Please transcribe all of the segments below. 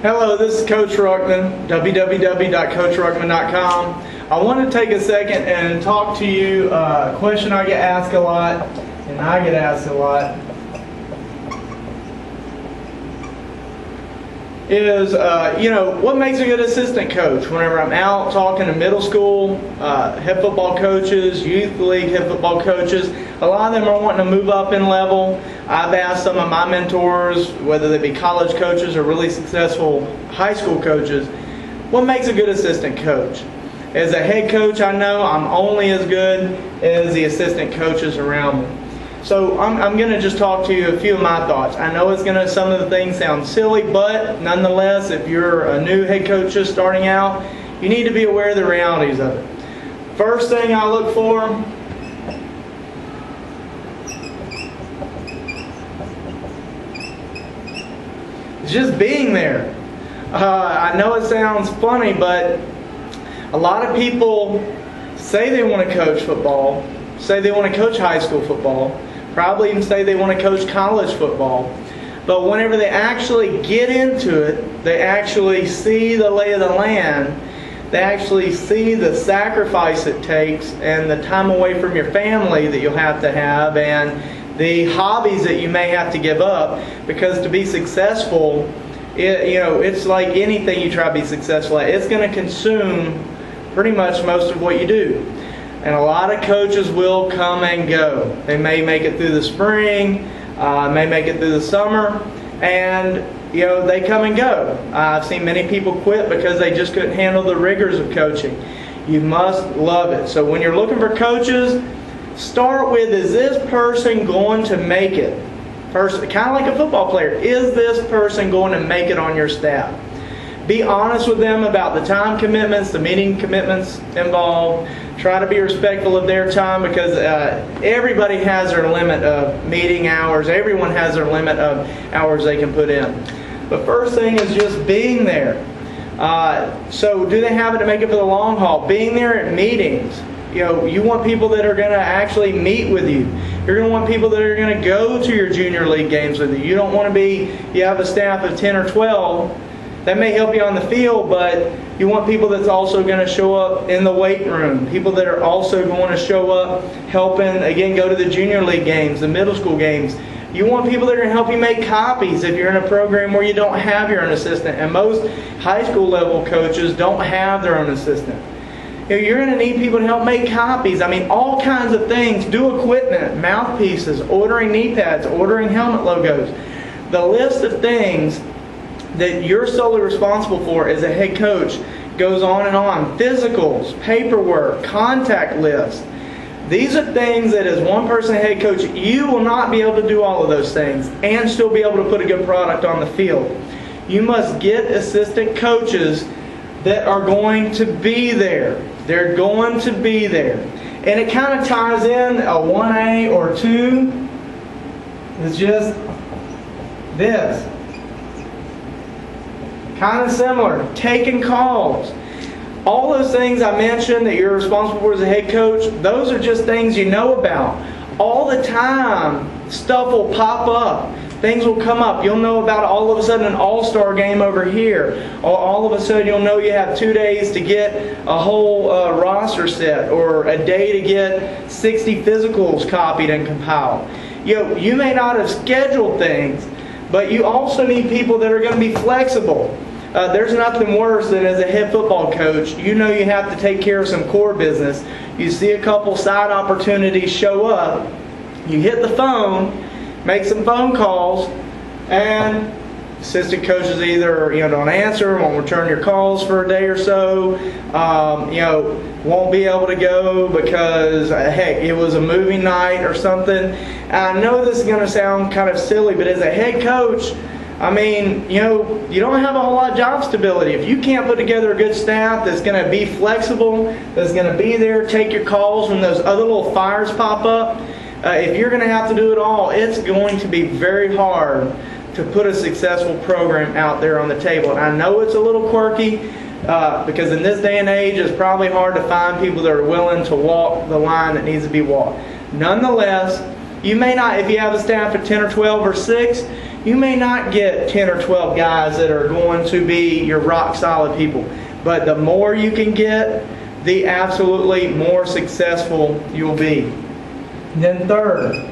Hello, this is Coach Ruckman, www.coachruckman.com. I want to take a second and talk to you. A question I get asked a lot, and I get asked a lot, is, what makes a good assistant coach? Whenever I'm out talking to middle school head football coaches, youth league head football coaches, a lot of them are wanting to move up in level. I've asked some of my mentors, whether they be college coaches or really successful high school coaches, what makes a good assistant coach? As a head coach, I know I'm only as good as the assistant coaches around me. So I'm going to just talk to you a few of my thoughts. I know some of the things sound silly, but nonetheless, if you're a new head coach just starting out, you need to be aware of the realities of it. First thing I look for is just being there. I know it sounds funny, but a lot of people say they want to coach football, say they want to coach high school football, probably even say they want to coach college football. But whenever they actually get into it, they actually see the lay of the land, they actually see the sacrifice it takes and the time away from your family that you'll have to have and the hobbies that you may have to give up, because to be successful, it's like anything you try to be successful at. It's going to consume pretty much most of what you do. And a lot of coaches will come and go. They may make it through the spring, may make it through the summer, and they come and go. I've seen many people quit because they just couldn't handle the rigors of coaching. You must love it. So when you're looking for coaches, start with, is this person going to make it? First, kind of like a football player, is this person going to make it on your staff? Be honest with them about the time commitments, the meeting commitments involved. Try to be respectful of their time, because everybody has their limit of meeting hours. Everyone has their limit of hours they can put in. The first thing is just being there. So do they have it to make it for the long haul? Being there at meetings. You want people that are going to actually meet with you. You're going to want people that are going to go to your junior league games with you. You don't want to you have a staff of 10 or 12. That may help you on the field, but you want people that's also going to show up in the weight room. People that are also going to show up helping, again, go to the junior league games, the middle school games. You want people that are going to help you make copies if you're in a program where you don't have your own assistant. And most high school level coaches don't have their own assistant. You're going to need people to help make copies. I mean, all kinds of things. Do equipment, mouthpieces, ordering knee pads, ordering helmet logos. The list of things that you're solely responsible for as a head coach goes on and on. Physicals, paperwork, contact lists. These are things that as one person head coach, you will not be able to do all of those things and still be able to put a good product on the field. You must get assistant coaches that are going to be there. They're going to be there. And it kind of ties in a 1A or 2. It's just this. Kind of similar. Taking calls. All those things I mentioned that you're responsible for as a head coach, those are just things you know about. All the time, stuff will pop up. Things will come up. You'll know about all of a sudden an all-star game over here. Or all of a sudden you'll know you have 2 days to get a whole roster set, or a day to get 60 physicals copied and compiled. You may not have scheduled things, but you also need people that are going to be flexible. There's nothing worse than, as a head football coach, you have to take care of some core business. You see a couple side opportunities show up. You hit the phone, make some phone calls, and assistant coaches either don't answer, won't return your calls for a day or so, won't be able to go because heck, it was a movie night or something. And I know this is going to sound kind of silly, but as a head coach, I mean, you don't have a whole lot of job stability. If you can't put together a good staff that's going to be flexible, that's going to be there, take your calls when those other little fires pop up, if you're going to have to do it all, it's going to be very hard to put a successful program out there on the table. And I know it's a little quirky, because in this day and age, it's probably hard to find people that are willing to walk the line that needs to be walked. Nonetheless, you may not, if you have a staff of 10 or 12 or 6, You may not get 10 or 12 guys that are going to be your rock solid people, but the more you can get, the absolutely more successful you'll be. Then third,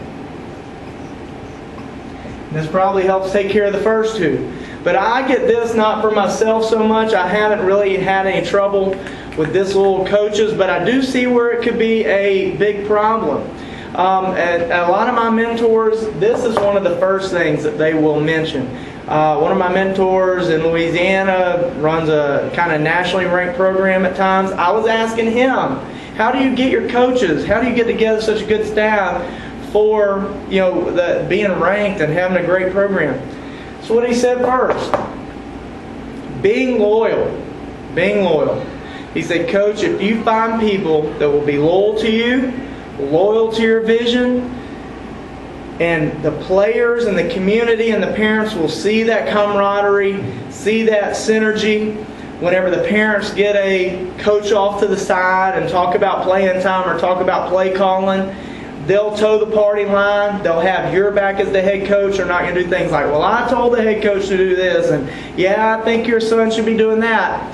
this probably helps take care of the first two, but I get this not for myself so much. I haven't really had any trouble with this little coaches, but I do see where it could be a big problem. And a lot of my mentors, this is one of the first things that they will mention. One of my mentors in Louisiana runs a kind of nationally ranked program at times. I was asking him, how do you get your coaches? How do you get together such a good staff for being ranked and having a great program? So what he said first, being loyal. Being loyal. He said, Coach, if you find people that will be loyal to you, loyal to your vision, and the players and the community and the parents will see that camaraderie, see that synergy. Whenever the parents get a coach off to the side and talk about playing time or talk about play calling, they'll toe the party line. They'll have your back as the head coach. They're not going to do things like, well, I told the head coach to do this, and yeah, I think your son should be doing that.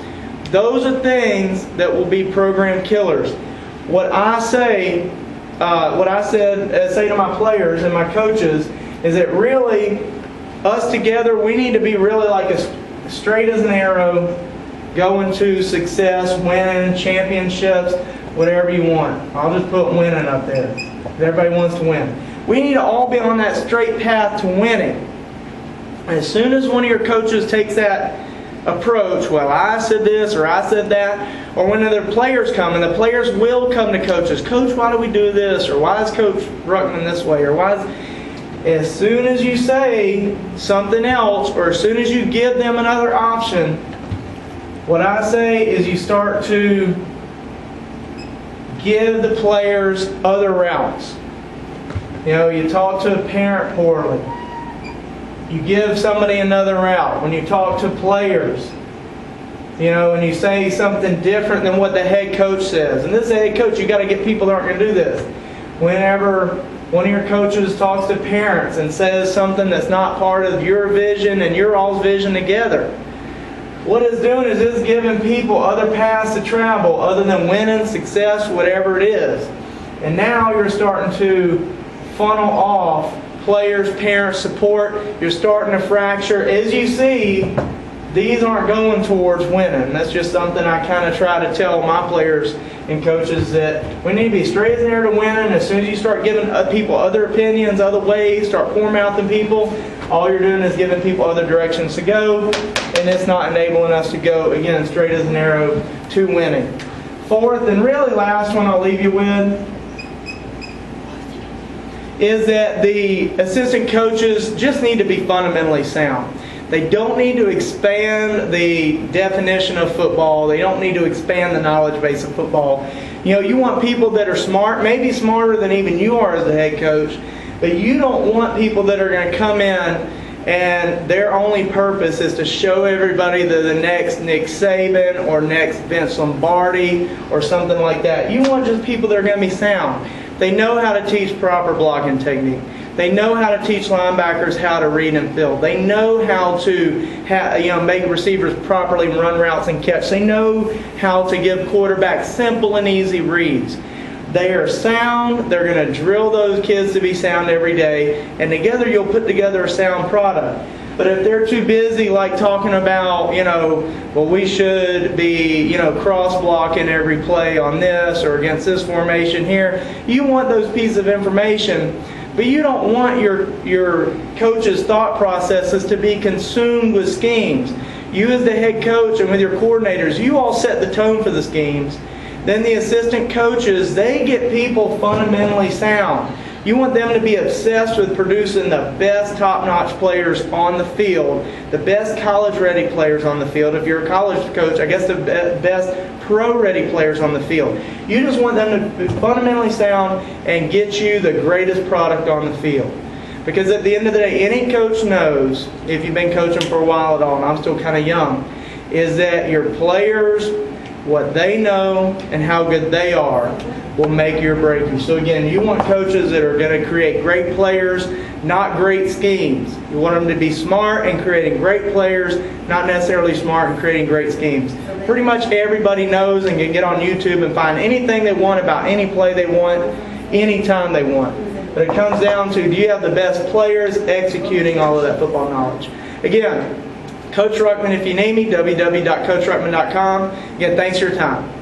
Those are things that will be program killers. What I say to my players and my coaches is that really, us together, we need to be really like a straight as an arrow, going to success, winning, championships, whatever you want. I'll just put winning up there. Everybody wants to win. We need to all be on that straight path to winning. As soon as one of your coaches takes that approach, well, I said this or I said that, or when other players come, and the players will come to coaches, Coach, why do we do this? Or why is Coach Ruckman this way? Or why is... As soon as you say something else, or as soon as you give them another option, what I say is you start to give the players other routes. You talk to a parent poorly. You give somebody another route. When you talk to players, and you say something different than what the head coach says. And this head coach, you got to get people that aren't going to do this. Whenever one of your coaches talks to parents and says something that's not part of your vision and your all's vision together, what it's doing is it's giving people other paths to travel other than winning, success, whatever it is. And now you're starting to funnel off players, parents, support. You're starting to fracture. As you see, these aren't going towards winning. That's just something I kind of try to tell my players and coaches, that we need to be straight as an arrow to winning. As soon as you start giving people other opinions, other ways, start poor-mouthing people, all you're doing is giving people other directions to go, and it's not enabling us to go, again, straight as an arrow to winning. Fourth, and really last one I'll leave you with, is that the assistant coaches just need to be fundamentally sound. They don't need to expand the definition of football. They don't need to expand the knowledge base of football. You want people that are smart, maybe smarter than even you are as the head coach, but you don't want people that are going to come in and their only purpose is to show everybody they're the next Nick Saban or next Vince Lombardi or something like that. You want just people that are going to be sound. They know how to teach proper blocking technique. They know how to teach linebackers how to read and field. They know how to make receivers properly run routes and catch. They know how to give quarterbacks simple and easy reads. They are sound. They're going to drill those kids to be sound every day. And together you'll put together a sound product. But if they're too busy like talking about, well, we should be, cross-blocking every play on this or against this formation here, you want those pieces of information. But you don't want your coach's thought processes to be consumed with schemes. You as the head coach and with your coordinators, you all set the tone for the schemes. Then the assistant coaches, they get people fundamentally sound. You want them to be obsessed with producing the best top-notch players on the field, the best college-ready players on the field. If you're a college coach, I guess the best pro-ready players on the field. You just want them to be fundamentally sound and get you the greatest product on the field. Because at the end of the day, any coach knows, if you've been coaching for a while at all, and I'm still kind of young, is that your players what they know and how good they are will make you or break you. So again, you want coaches that are going to create great players, not great schemes. You want them to be smart and creating great players, not necessarily smart and creating great schemes. Pretty much everybody knows and can get on YouTube and find anything they want about any play they want, anytime they want. But it comes down to, do you have the best players executing all of that football knowledge? Again, Coach Ruckman, if you need me, www.coachruckman.com. Again, thanks for your time.